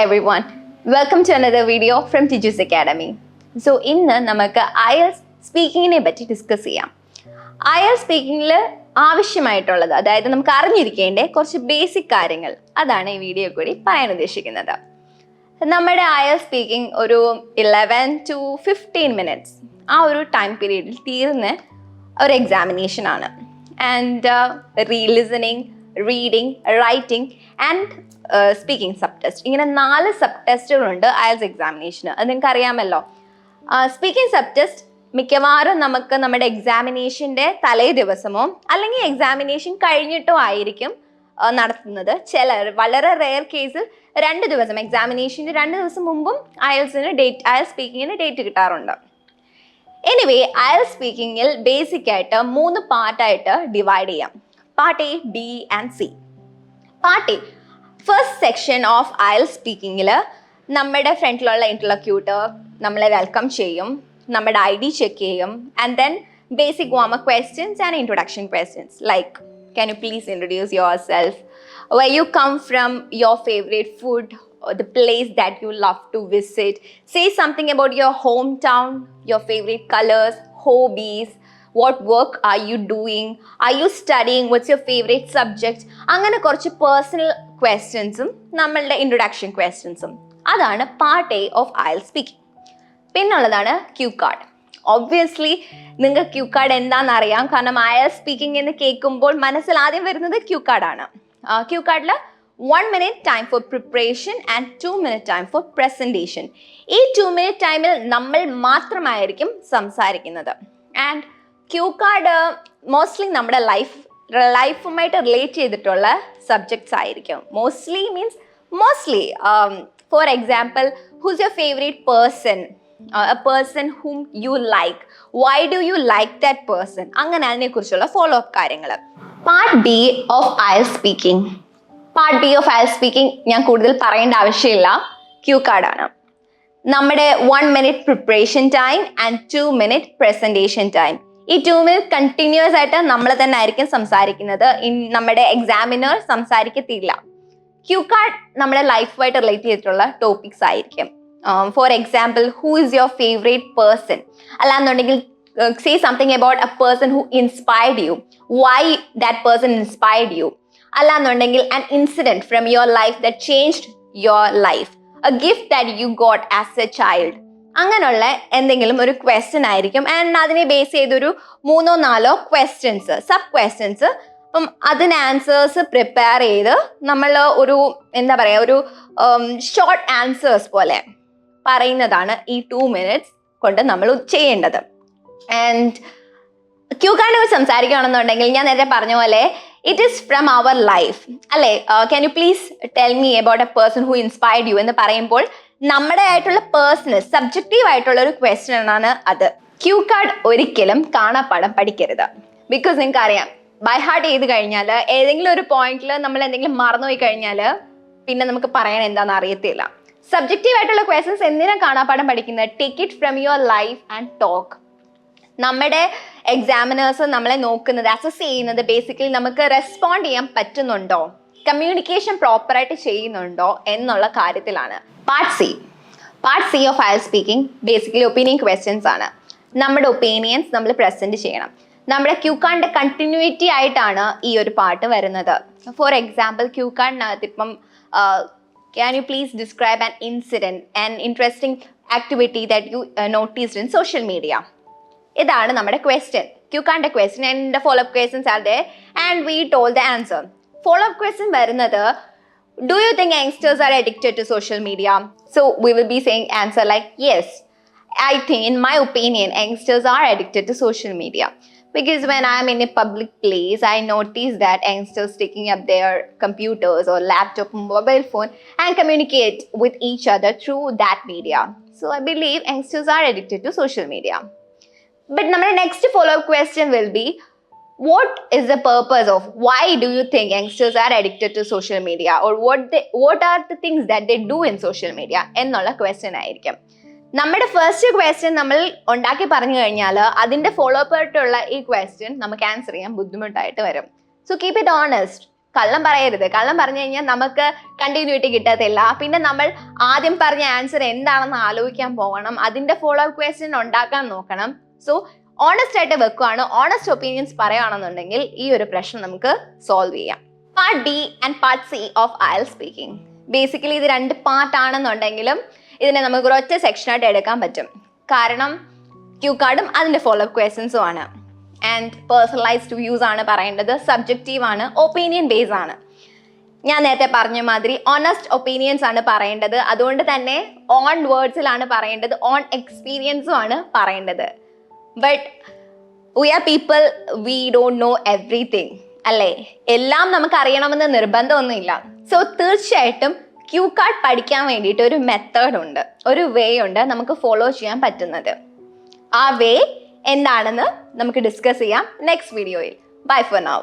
everyone, welcome to another video from Teachers Academy. So ഇന്ന് നമുക്ക് IELTS സ്പീക്കിങ്ങിനെ പറ്റി discuss ചെയ്യാം. IELTS സ്പീക്കിങ്ങിൽ ആവശ്യമായിട്ടുള്ളത്, അതായത് നമുക്ക് അറിഞ്ഞിരിക്കേണ്ട കുറച്ച് ബേസിക് കാര്യങ്ങൾ, അതാണ് ഈ വീഡിയോ കൂടി പറയാൻ ഉദ്ദേശിക്കുന്നത്. നമ്മുടെ IELTS സ്പീക്കിംഗ് ഒരു 11 to 15 minutes ആ ഒരു ടൈം പീരീഡിൽ തീർന്ന ഒരു എക്സാമിനേഷൻ ആണ്. And listening, reading, writing and speaking sub test, ഇങ്ങനെ 4 സബ് ടെസ്റ്റുകളുണ്ട് IELTS എക്സാമിനേഷന്. അത് നിങ്ങൾക്ക് അറിയാമല്ലോ. സ്പീക്കിംഗ് സബ് ടെസ്റ്റ് മിക്കവാറും നമുക്ക് നമ്മുടെ എക്സാമിനേഷൻ്റെ തലേ ദിവസമോ അല്ലെങ്കിൽ എക്സാമിനേഷൻ കഴിഞ്ഞിട്ടോ ആയിരിക്കും നടത്തുന്നത്. വളരെ റെയർ കേസിൽ 2 ദിവസം, എക്സാമിനേഷൻ്റെ 2 ദിവസം മുമ്പും IELTS സ്പീക്കിങ്ങിന് ഡേറ്റ് കിട്ടാറുണ്ട്. എനിവേ, IELTS സ്പീക്കിങ്ങിൽ ബേസിക് ആയിട്ട് 3 പാർട്ടായിട്ട് ഡിവൈഡ് ചെയ്യാം. Part A, B and C. Part A, first section of IELTS സ്പീക്കിങ്ങിൽ നമ്മുടെ ഫ്രണ്ടിലുള്ള ഇന്റർലോക്യൂട്ടർ നമ്മളെ വെൽക്കം ചെയ്യും, നമ്മുടെ ID ചെക്ക് ചെയ്യും, and then basic warm-up questions and introduction questions like can you please introduce yourself, where you come from, your favorite food, or the place that you love to visit, say something about your hometown, your favorite colors, hobbies, what work are you doing, are you studying, what's your favorite subject, അങ്ങനെ കുറച്ച് personal ക്വസ്റ്റ്യൻസും നമ്മളുടെ introduction ക്വസ്റ്റ്യൻസും. അതാണ് part A of IELTS speaking. പിന്നുള്ളതാണ് cue card. Obviously നിങ്ങൾക്ക് cue card എന്താണെന്ന് അറിയാം, കാരണം IELTS സ്പീക്കിംഗ് എന്ന് കേൾക്കുമ്പോൾ മനസ്സിൽ ആദ്യം വരുന്നത് ക്യൂ കാർഡാണ്. ക്യൂ കാർഡിൽ 1 minute time for preparation and 2 minute time for presentation. ഈ 2 minute ടൈമിൽ നമ്മൾ മാത്രമായിരിക്കും സംസാരിക്കുന്നത്. ആൻഡ് ക്യൂ കാർഡ് മോസ്റ്റ്ലി നമ്മുടെ ലൈഫുമായിട്ട് റിലേറ്റ് ചെയ്തിട്ടുള്ള സബ്ജക്ട്സ് ആയിരിക്കും. Mostly for example, who's your favorite person, a person whom you like, why do you like that person, അങ്ങനെ അതിനെക്കുറിച്ചുള്ള ഫോളോ അപ്പ് കാര്യങ്ങൾ. Part B of IELTS speaking. Part B of IELTS speaking ഞാൻ കൂടുതൽ പറയേണ്ട ആവശ്യമില്ല, Q കാർഡാണ്. നമ്മുടെ 1 minute preparation time and 2 minute presentation time. ഈ 2 minute കണ്ടിന്യൂസ് ആയിട്ട് നമ്മൾ തന്നെ ആയിരിക്കും സംസാരിക്കുന്നത്. നമ്മുടെ എക്സാമിനർ സംസാരിക്കത്തില്ല. ക്യൂ കാർഡ് നമ്മുടെ ലൈഫുമായിട്ട് റിലേറ്റ് ചെയ്തിട്ടുള്ള ടോപ്പിക്സ് ആയിരിക്കും. For example, who is your favourite person, അല്ലാന്നുണ്ടെങ്കിൽ say something about a person who inspired you, why that person inspired you, അല്ലാന്നുണ്ടെങ്കിൽ an incident from your life that changed your life, a gift that you got as a child, അങ്ങനെയുള്ള എന്തെങ്കിലും ഒരു question ആയിരിക്കും. And അതിനെ base ചെയ്തൊരു 3-4 questions, sub questions. അപ്പം അതിന് answers prepare ചെയ്ത് നമ്മൾ ഒരു ഒരു ഷോർട്ട് ആൻസേഴ്സ് പോലെ പറയുന്നതാണ് ഈ 2 minutes കൊണ്ട് നമ്മൾ ചെയ്യേണ്ടത്. ആൻഡ് ക്യൂ കാർഡ് സംസാരിക്കുകയാണെന്നുണ്ടെങ്കിൽ ഞാൻ നേരത്തെ പറഞ്ഞ പോലെ it is from our life, അല്ലേ? Can you please tell me about a person who inspired you എന്ന് പറയുമ്പോൾ നമ്മുടെ ആയിട്ടുള്ള പേഴ്സണൽ സബ്ജക്റ്റീവ് ആയിട്ടുള്ള ഒരു ക്വസ്റ്റ്യൻ ആണ് അത്. ക്യൂ കാർഡ് ഒരിക്കലും കാണാപ്പാഠം പഠിക്കരുത്. ബിക്കോസ് നിങ്ങൾക്ക് അറിയാം, ബൈ ഹാർട്ട് ചെയ്ത് കഴിഞ്ഞാൽ ഏതെങ്കിലും ഒരു പോയിന്റിൽ നമ്മൾ എന്തെങ്കിലും മറന്നുപോയി കഴിഞ്ഞാൽ പിന്നെ നമുക്ക് പറയാൻ എന്താണെന്ന് അറിയത്തില്ല. സബ്ജക്റ്റീവ് ആയിട്ടുള്ള ക്വസ്റ്റ്യൻസ് എന്തിനാണ് കാണാപ്പാഠം പഠിക്കുന്നത്? Take it from your life and talk. നമ്മുടെ എക്സാമിനേഴ്സ് നമ്മളെ നോക്കുന്നത്, അസസ് ചെയ്യുന്നത് ബേസിക്കലി നമുക്ക് റെസ്പോണ്ട് ചെയ്യാൻ പറ്റുന്നുണ്ടോ, കമ്മ്യൂണിക്കേഷൻ പ്രോപ്പറായിട്ട് ചെയ്യുന്നുണ്ടോ എന്നുള്ള കാര്യത്തിലാണ്. Part C of IELTS speaking basically opinion questions ആണ്. നമ്മുടെ ഒപ്പീനിയൻസ് നമ്മൾ പ്രസന്റ് ചെയ്യണം. നമ്മുടെ ക്യൂ കാർഡിന്റെ കണ്ടിന്യൂറ്റി ആയിട്ടാണ് ഈ ഒരു പാർട്ട് വരുന്നത്. ഫോർ എക്സാമ്പിൾ, ക്യൂ കാർഡിനകത്ത് ഇപ്പം can you please describe an incident, an interesting activity that you noticed in social media? ഇതാണ് നമ്മുടെ ക്വസ്റ്റ്യൻ, ക്യൂ കാർഡിന്റെ question. And follow up questions are there and we told the answer. Follow up question വരുന്നത്, do you think youngsters are addicted to social media? So we will be saying answer like, yes, I think, in my opinion, youngsters are addicted to social media. Because when I'm in a public place, I notice that youngsters taking up their computers or laptop, mobile phone and communicate with each other through that media. So I believe youngsters are addicted to social media. But our next follow-up question will be, what is the purpose of, why do you think youngsters are addicted to social media, or what are the things that they do in social media എന്നുള്ള question ആയിരിക്കും. നമ്മുടെ first question നമ്മൾ ഉണ്ടാക്കി പറഞ്ഞു കഴിഞ്ഞാൽ അതിന്റെ follow up ആയിട്ടുള്ള ഈ ക്വസ്റ്റ്യൻ നമുക്ക് ആൻസർ ചെയ്യാൻ ബുദ്ധിമുട്ടായിട്ട് വരും. സോ കീപ് ഇറ്റ് ഓണസ്റ്റ്, കള്ളം പറയരുത്. കള്ളം പറഞ്ഞു കഴിഞ്ഞാൽ നമുക്ക് കണ്ടിന്യൂറ്റി കിട്ടത്തില്ല. പിന്നെ നമ്മൾ ആദ്യം പറഞ്ഞ ആൻസർ എന്താണെന്ന് ആലോചിക്കാൻ പോകണം, അതിന്റെ ഫോളോ അപ്പ് ക്വസ്റ്റ്യൻ ഉണ്ടാക്കാൻ നോക്കണം. സോ ഓണസ്റ്റ് ആയിട്ട് വെക്കുവാണ്, ഓണസ്റ്റ് ഒപ്പീനിയൻസ് പറയുകയാണെന്നുണ്ടെങ്കിൽ ഈ ഒരു പ്രശ്നം നമുക്ക് സോൾവ് ചെയ്യാം. Part D and part C of IELTS speaking. Basically ഇത് 2 പാർട്ട് ആണെന്നുണ്ടെങ്കിലും ഇതിനെ നമുക്ക് ഒരൊറ്റ സെക്ഷനായിട്ട് എടുക്കാൻ പറ്റും. കാരണം ക്യൂ കാർഡും അതിന്റെ ഫോളോ അപ്പ് ക്വസ്റ്റ്യൻസും ആണ്. ആൻഡ് പേഴ്സണലൈസ്ഡ് വ്യൂസ് ആണ് പറയേണ്ടത്, സബ്ജക്റ്റീവ് ആണ്, ഒപ്പീനിയൻ ബേസ് ആണ്. ഞാൻ നേരത്തെ പറഞ്ഞ മാതിരി ഓണസ്റ്റ് ഒപ്പീനിയൻസ് ആണ് പറയേണ്ടത്. അതുകൊണ്ട് തന്നെ ഓൺ വേർഡ്സിലാണ് പറയേണ്ടത്, ഓൺ എക്സ്പീരിയൻസും ആണ് പറയേണ്ടത്. But we are people, we don't know everything അല്ലേ? എല്ലാം നമുക്ക് അറിയണമെന്ന് നിർബന്ധമൊന്നുമില്ല. സോ തീർച്ചയായിട്ടും ക്യൂ കാർഡ് പഠിക്കാൻ വേണ്ടിയിട്ട് ഒരു മെത്തേഡ് ഉണ്ട്, ഒരു വേ ഉണ്ട് നമുക്ക് ഫോളോ ചെയ്യാൻ പറ്റുന്നത്. ആ വേ എന്താണെന്ന് നമുക്ക് ഡിസ്കസ് ചെയ്യാം നെക്സ്റ്റ് വീഡിയോയിൽ. Bye for now.